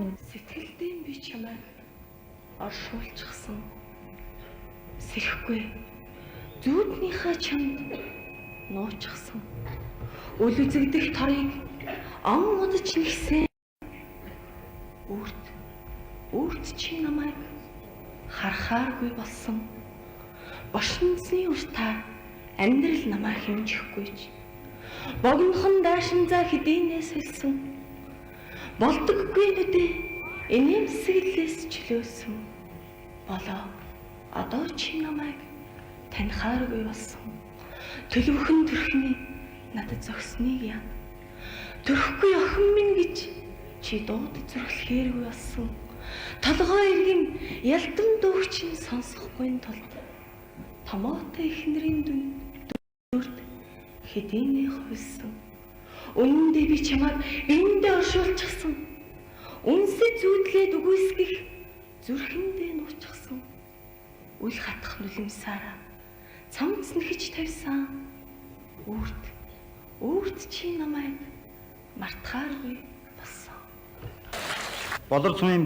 Сэтгэлдээ би чамайг оршуулчихсан. Сэрэхгүй. Зүуднийхээ чамд нуучихсан. Үл үзэгдэх торыг ан удаж нэгсэн. Үрт чи намайг харахааргүй болсон. Бошинцны уртаа амьдрал намайг хэмжихгүй ч. Богинохон даашин за хэдийнээс хэлсэн. Болдоггүй нүдээ инээмсэглээс чөлөөсөн. Болоо одоо чи намайг танихааргүй болсон. Төлөвхөн төрхний надад зогсныг яа. Төрөхгүй охин минь гэж чи дууд зүрхлэхээргүй болсон. Толгой иргэн ялдан дүүгчин сонсохгүй тулд томоотой эхнэрийн дүрд хэдийнэ хувилсан. Үнэндээ би чамайг биендээ оршуулчихсан. Үнсэд зүүдлээд үгүйсгэх зүрхэндээ нуучихсан. Үл хатах нулимсаараа цамц нэхэж тавьсан. Үрт чи намайг мартахааргүй болсон. Болор цумын